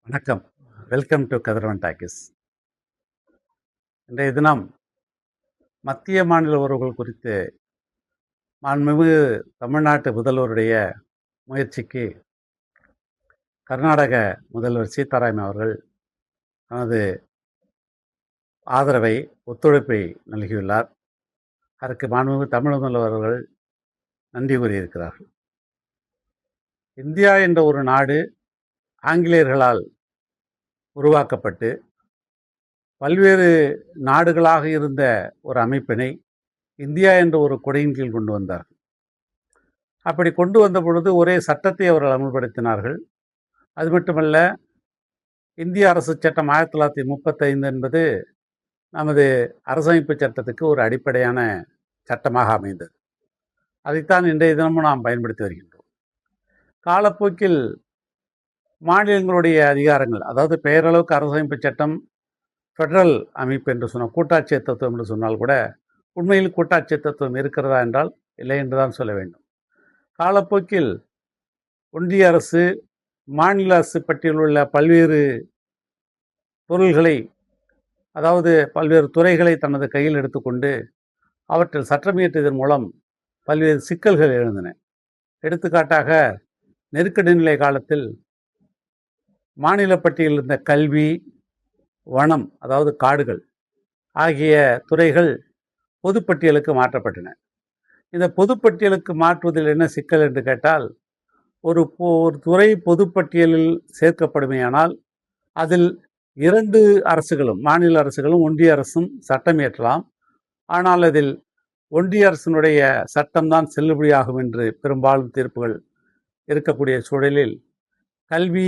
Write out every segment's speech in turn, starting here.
வணக்கம். Welcome to Kathiravan talkies. இன்றைய தினம் மத்திய மாநில உறவுகள் குறித்து மாண்புமிகு தமிழ்நாட்டு முதல்வருடைய முயற்சிக்கு கர்நாடக முதல்வர் சீதாராமன் அவர்கள் தனது ஆதரவை, ஒத்துழைப்பை நல்கியுள்ளார். அதற்கு மாண்புமிகு தமிழ் முதல்வர் அவர்கள் நன்றி கூறியிருக்கிறார்கள். இந்தியா என்ற ஒரு நாடு ஆங்கிலேயர்களால் உருவாக்கப்பட்டு பல்வேறு நாடுகளாக இருந்த ஒரு அமைப்பினை இந்தியா என்ற ஒரு கொடியின் கீழ் கொண்டு வந்தார்கள். அப்படி கொண்டு வந்த பொழுது ஒரே சட்டத்தை அவர்கள் அமல்படுத்தினார்கள். அது மட்டுமல்ல, இந்திய அரசு சட்டம் 1935 என்பது நமது அரசமைப்பு சட்டத்துக்கு ஒரு அடிப்படையான சட்டமாக அமைந்தது. அதைத்தான் இன்றைய தினமும் நாம் பயன்படுத்தி வருகின்றோம். காலப்போக்கில் மாநிலங்களுடைய அதிகாரங்கள், அதாவது பெயரளவுக்கு அரசமைப்பு சட்டம், ஃபெடரல் அமைப்பு என்று சொன்னால், கூட்டாட்சி தத்துவம் என்று சொன்னால் கூட உண்மையில் கூட்டாட்சி தத்துவம் இருக்கிறதா என்றால் இல்லை என்றுதான் சொல்ல வேண்டும். காலப்போக்கில் ஒன்றிய அரசு, மாநில அரசு பட்டியலில் உள்ள பல்வேறு பொருள்களை, அதாவது பல்வேறு துறைகளை தனது கையில் எடுத்துக்கொண்டு அவற்றில் சட்டம் இயற்றியதன் மூலம் பல்வேறு சிக்கல்கள் எழுந்தன. எடுத்துக்காட்டாக, நெருக்கடி நிலை காலத்தில் மாநில பட்டியலில் இருந்த கல்வி, வனம், அதாவது காடுகள் ஆகிய துறைகள் பொதுப்பட்டியலுக்கு மாற்றப்பட்டன. இந்த பொதுப்பட்டியலுக்கு மாற்றுவதில் என்ன சிக்கல் என்று கேட்டால், ஒரு துறை பொதுப்பட்டியலில் சேர்க்கப்படுமையானால் அதில் 2 அரசுகளும், மாநில அரசுகளும் ஒன்றிய அரசும் சட்டம் இயற்றலாம். ஆனால் அதில் ஒன்றிய அரசினுடைய சட்டம்தான் செல்லுபடியாகும் என்று பெரும்பாலும் தீர்ப்புகள் இருக்கக்கூடிய சூழலில், கல்வி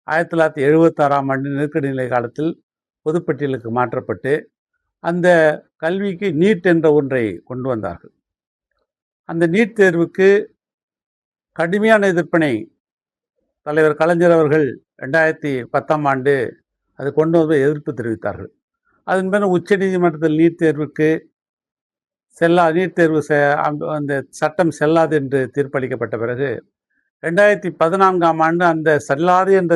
1976ஆம் ஆண்டு நெருக்கடி நிலை காலத்தில் பொதுப்பட்டியலுக்கு மாற்றப்பட்டு அந்த கல்விக்கு நீட் என்ற ஒன்றை கொண்டு வந்தார்கள். அந்த நீட் தேர்வுக்கு கடுமையான எதிர்ப்பினை தலைவர் கலைஞர் அவர்கள் 2010ஆம் ஆண்டு அது கொண்டு வந்து எதிர்ப்பு தெரிவித்தார்கள். அதன் பிறகு உச்ச நீதிமன்றத்தில் நீட் தேர்வு அந்த சட்டம் செல்லாது என்று தீர்ப்பளிக்கப்பட்ட பிறகு 2014ஆம் ஆண்டு அந்த செல்லாது என்ற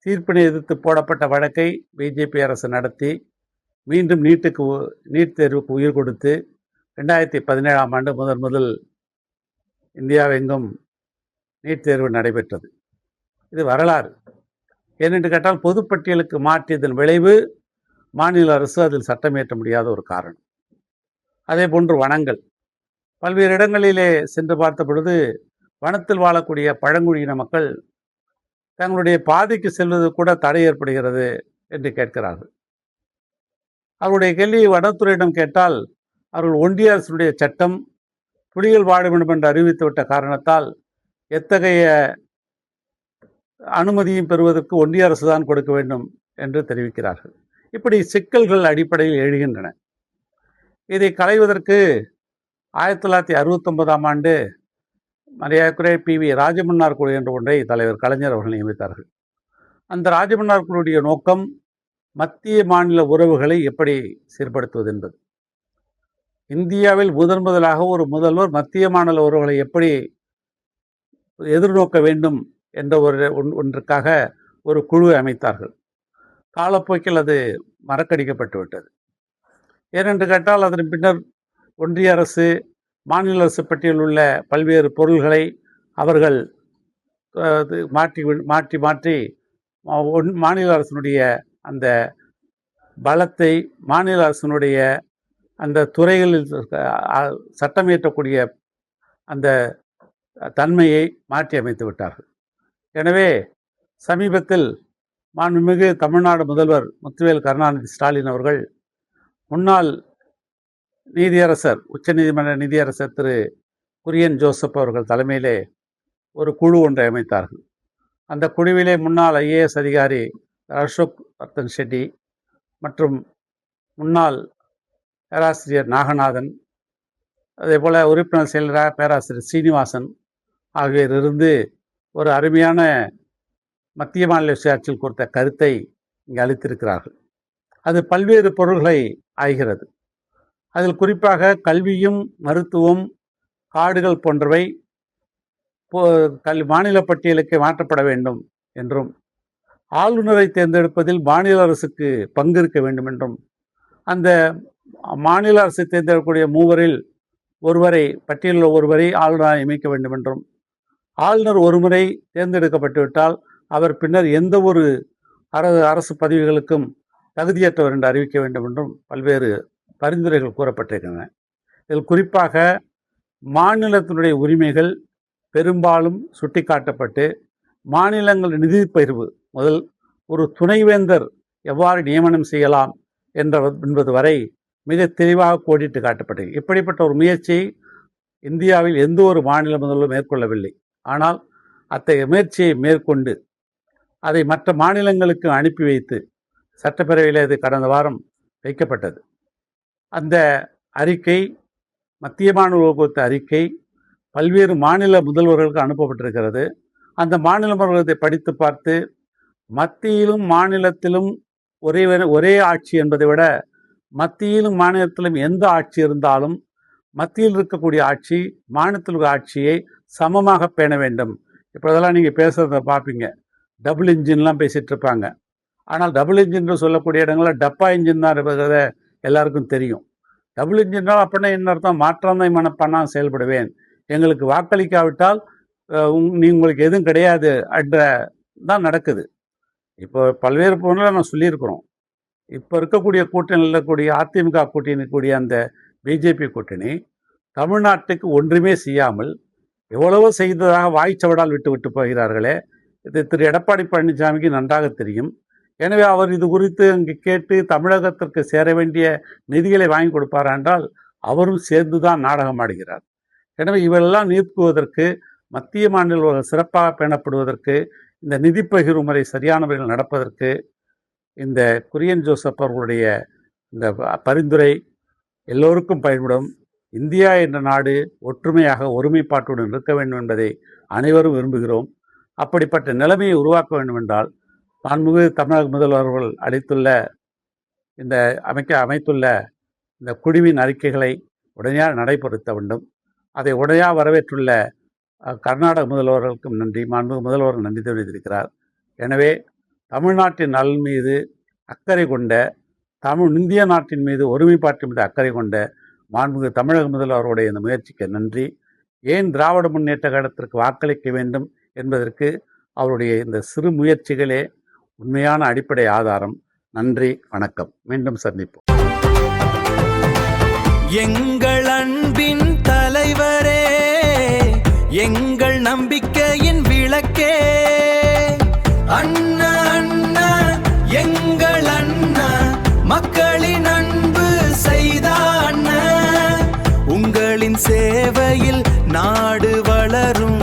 தீர்ப்பினை எதிர்த்து போடப்பட்ட வழக்கை பிஜேபி அரசு நடத்தி மீண்டும் நீட் தேர்வுக்கு உயிர் கொடுத்து 2017ஆம் ஆண்டு முதல் இந்தியாவெங்கும் நீட் தேர்வு நடைபெற்றது. இது வரலாறு. ஏனென்று கேட்டால், பொதுப்பட்டியலுக்கு மாற்றியதன் விளைவு மாநில அரசு அதில் சட்டம் இயற்ற முடியாத ஒரு காரணம். அதே போன்று வனங்கள், பல்வேறு இடங்களிலே சென்று பார்த்த பொழுது வனத்தில் வாழக்கூடிய பழங்குடியின மக்கள் தங்களுடைய பாதைக்கு செல்வது கூட தடை ஏற்படுகிறது என்று கேட்கிறார்கள். அவருடைய கேள்வியை வனத்துறையிடம் கேட்டால், அவர்கள் ஒன்றிய அரசுடைய சட்டம் புலிகள் வாழ வேண்டும் என்று அறிவித்துவிட்ட காரணத்தால் எத்தகைய அனுமதியும் பெறுவதற்கு ஒன்றிய அரசு தான் கொடுக்க வேண்டும் என்று தெரிவிக்கிறார்கள். இப்படி சிக்கல்கள் அடிப்படையில் எழுகின்றன. இதை களைவதற்கு 1969ஆம் ஆண்டு மரியாதைக்குரிய PV ராஜமன்னார் குழு என்ற ஒன்றை தலைவர் கலைஞர் அவர்கள் நியமித்தார்கள். அந்த ராஜமன்னார் குழுவுடைய நோக்கம் மத்திய மாநில உறவுகளை எப்படி சீர்படுத்துவது என்பது. இந்தியாவில் முதலாக ஒரு முதல்வர் மத்திய மாநில உறவுகளை எப்படி எதிர்நோக்க வேண்டும் என்ற ஒன்றுக்காக ஒரு குழுவை அமைத்தார்கள். காலப்போக்கில் அது மறக்கடிக்கப்பட்டு விட்டது. ஏனென்று கேட்டால், அதன் பின்னர் ஒன்றிய அரசு, மாநில அரசு பட்டியலில் உள்ள பல்வேறு பொருள்களை அவர்கள் மாற்றி மாநில அரசினுடைய அந்த பலத்தை, மாநில அரசினுடைய அந்த துறைகளில் சட்டம் இயற்றக்கூடிய அந்த தன்மையை மாற்றி அமைத்து விட்டார்கள். எனவே சமீபத்தில் மாண்புமிகு தமிழ்நாடு முதல்வர் முத்துவேல் கருணாநிதி ஸ்டாலின் அவர்கள் முன்னாள் நீதியரசர், உச்ச நீதிமன்ற நீதியரசர் திரு குரியன் ஜோசப் அவர்கள் தலைமையிலே ஒரு குழு ஒன்றை அமைத்தார்கள். அந்த குழுவிலே முன்னாள் IAS அதிகாரி அசோக் வர்தன் ஷெட்டி மற்றும் முன்னாள் பேராசிரியர் நாகநாதன், அதே போல உறுப்பினர் செயலராக பேராசிரியர் சீனிவாசன் ஆகியோர் இருந்து ஒரு அருமையான மத்திய மாநில சுயாட்சியில் கொடுத்த கருத்தை இங்கே அளித்திருக்கிறார்கள். அது பல்வேறு பொருள்களை ஆகிறது. அதில் குறிப்பாக கல்வியும், மருத்துவம், காடுகள் போன்றவை மாநில பட்டியலுக்கு மாற்றப்பட வேண்டும் என்றும், ஆளுநரை தேர்ந்தெடுப்பதில் மாநில அரசுக்கு பங்கு இருக்க வேண்டும் என்றும், அந்த மாநில அரசு தேர்ந்தெடுக்கக்கூடிய மூவரில் ஒருவரை, பட்டியலில் ஒருவரை ஆளுநராக நியமிக்க வேண்டும் என்றும், ஆளுநர் ஒருமுறை தேர்ந்தெடுக்கப்பட்டுவிட்டால் அவர் பின்னர் எந்த ஒரு அரசு பதவிகளுக்கும் தகுதியற்றவர் என்று அறிவிக்க வேண்டும் என்றும் பல்வேறு பரிந்துரைகள் கூறப்பட்டிருக்கின்றன. இதில் குறிப்பாக மாநிலத்தினுடைய உரிமைகள் பெரும்பாலும் சுட்டிக்காட்டப்பட்டு, மாநிலங்கள் நிதி பகிர்வு முதல் ஒரு துணைவேந்தர் எவ்வாறு நியமனம் செய்யலாம் என்பது வரை மிக தெளிவாக கோடிட்டு காட்டப்பட்டது. இப்படிப்பட்ட ஒரு முயற்சியை இந்தியாவில் எந்த ஒரு மாநில முதல்வரும் மேற்கொள்ளவில்லை. ஆனால் அத்தகைய முயற்சியை மேற்கொண்டு அதை மற்ற மாநிலங்களுக்கு அனுப்பி வைத்து சட்டப்பேரவையில் அது கடந்த வாரம் வைக்கப்பட்டது. அந்த அறிக்கை, மத்திய மாநில போக்குவரத்து அறிக்கை பல்வேறு மாநில முதல்வர்களுக்கு அனுப்பப்பட்டிருக்கிறது. அந்த மாநில முதல்வர்களை படித்து பார்த்து, மத்தியிலும் மாநிலத்திலும் ஒரே ஆட்சி என்பதை விட, மத்தியிலும் மாநிலத்திலும் எந்த ஆட்சி இருந்தாலும் மத்தியில் இருக்கக்கூடிய ஆட்சி மாநிலத்தில் உள்ள ஆட்சியை சமமாக பேண வேண்டும். இப்போ இதெல்லாம் நீங்கள் பேசுகிறத பார்ப்பீங்க, டபுள் இன்ஜின்லாம் பேசிகிட்டு இருப்பாங்க. ஆனால் டபுள் இன்ஜின் சொல்லக்கூடிய இடங்களில் டப்பா இன்ஜின் தான் இருக்கிறத எல்லாருக்கும் தெரியும். டபுள் இன்ஜினால் அப்படின்னா என்ன அர்த்தம்? மாற்றாந்தை மனப்பான்மையாக செயல்படுவேன், எங்களுக்கு வாக்களிக்காவிட்டால் உங்களுக்கு எதுவும் கிடையாது என்ற தான் நடக்குது. இப்போ பல்வேறு பொருளில் நான் சொல்லியிருக்கிறோம். இப்போ இருக்கக்கூடிய கூட்டணியில் இருக்கக்கூடிய அதிமுக கூட்டணி கூடிய அந்த பிஜேபி கூட்டணி தமிழ்நாட்டுக்கு ஒன்றுமே செய்யாமல் எவ்வளவோ செய்ததாக வாய்ச்சவடால் விட்டு போகிறார்களே, இது திரு எடப்பாடி பழனிசாமிக்கு நன்றாக தெரியும். எனவே அவர் இது குறித்து அங்கு கேட்டு தமிழகத்திற்கு சேர வேண்டிய நிதிகளை வாங்கி கொடுப்பார் என்றால் அவரும் சேர்ந்து தான் நாடகம் ஆடுகிறார். எனவே இவரெல்லாம் நீக்குவதற்கு, மத்திய மாநிலங்கள் சிறப்பாக பேணப்படுவதற்கு, இந்த நிதி பகிர்வு முறை சரியான முறையில் நடப்பதற்கு இந்த குரியன் ஜோசப் அவர்களுடைய இந்த பரிந்துரை எல்லோருக்கும் பயன்படும். இந்தியா என்ற நாடு ஒற்றுமையாக ஒருமைப்பாட்டுடன் இருக்க வேண்டும் என்பதை அனைவரும் விரும்புகிறோம். அப்படிப்பட்ட நிலைமையை உருவாக்க வேண்டும் என்றால் மாண்புமிகு தமிழக முதல்வர்கள் அமைத்துள்ள இந்த குழுவின் அறிக்கைகளை உடனடியாக நடைபெறுத்த வேண்டும். அதை உடனடியாக வரவேற்றுள்ள கர்நாடக முதல்வர்களுக்கும் நன்றி, மாண்புமிகு முதல்வர்கள் நன்றி தெரிவித்திருக்கிறார். எனவே தமிழ்நாட்டின் நலன் மீது அக்கறை கொண்ட, இந்திய நாட்டின் மீது ஒருமைப்பாட்டின் மீது அக்கறை கொண்ட மாண்புமிகு தமிழக முதல்வருடைய இந்த முயற்சிக்கு நன்றி. ஏன் திராவிட முன்னேற்ற கழகத்திற்கு வாக்களிக்க வேண்டும் என்பதற்கு அவருடைய இந்த சிறு முயற்சிகளே உண்மையான அடிப்படை ஆதாரம். நன்றி, வணக்கம். மீண்டும் சந்திப்போம். எங்கள் அன்பின் தலைவரே, எங்கள் நம்பிக்கையின் விளக்கே, அண்ணா அண்ணா எங்கள் அண்ணா, மக்களின் அன்பு செய்த அண்ணா, உங்களின் சேவையில் நாடு வளரும்.